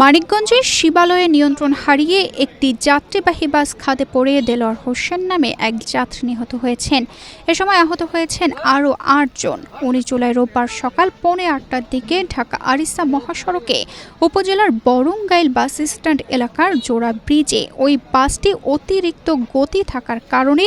মানিকগঞ্জের শিবালয়ে নিয়ন্ত্রণ হারিয়ে একটি যাত্রীবাহী বাস খাদে পড়ে দেলোয়ার হোসেন নামে এক যাত্রী নিহত হয়েছেন। এ সময় আহত হয়েছেন আরও ৮ জন। ১৯ জুলাই রোববার সকাল 8:45টার দিকে ঢাকা আরিচা মহাসড়কে উপজেলার বরঙ্গাইল বাস স্ট্যান্ড এলাকার জোড়া ব্রিজে ওই বাসটি অতিরিক্ত গতি থাকার কারণে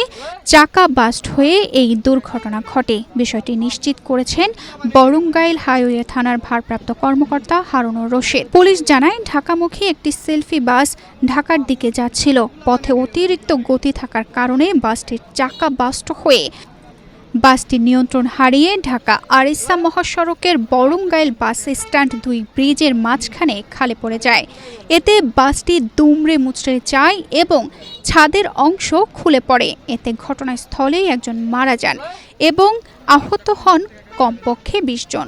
চাকা বাস্ট হয়ে এই দুর্ঘটনা ঘটে। বিষয়টি নিশ্চিত করেছেন বরঙ্গাইল হাইওয়ে থানার ভারপ্রাপ্ত কর্মকর্তা হারুনুর রশিদ। পুলিশ জানায়, ঢাকামুখী একটি সেলফি বাস ঢাকার দিকে যাচ্ছিল। পথে অতিরিক্ত গতি থাকার কারণে বাসটির চাকা বাস্ট হয়ে বাসটি নিয়ন্ত্রণ হারিয়ে ঢাকা আরিচা মহাসড়কের বরঙ্গাইল বাস স্ট্যান্ড ২ ব্রিজের মাঝখানে খালে পড়ে যায়। এতে বাসটি দুমড়ে মুচড়ে যায় এবং ছাদের অংশ খুলে পড়ে। এতে ঘটনাস্থলেই একজন মারা যান এবং আহত হন কমপক্ষে ২০ জন।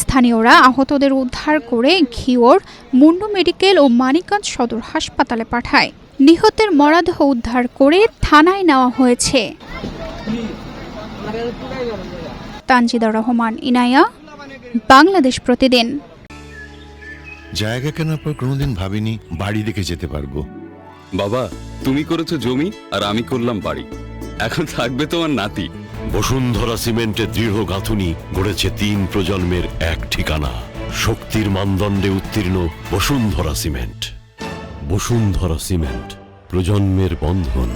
স্থানীয়রা আহতদের উদ্ধার করে ঘিওর, মুন্ডু মেডিকেল ও মানিকগঞ্জ সদর হাসপাতালে পাঠায়। নিহতের মরদেহ উদ্ধার করে থানায় নেওয়া হয়েছে। তানজিদা রহমান ইনায়া, বাংলাদেশ প্রতিদিন। জায়গা কেনার পর কোনোদিন ভাবিনি বাড়ি দেখে যেতে পারবো। বাবা, তুমি করেছো জমি আর আমি করলাম বাড়ি। এখন থাকবে তোমার নাতি। বসুন্ধরা সিমেন্টের দৃঢ় গাঁথুনি গড়েছে ৩ প্রজন্মের এক ঠিকানা। শক্তির মানদণ্ডে উত্তীর্ণ বসুন্ধরা সিমেন্ট। বসুন্ধরা সিমেন্ট, প্রজন্মের বন্ধন।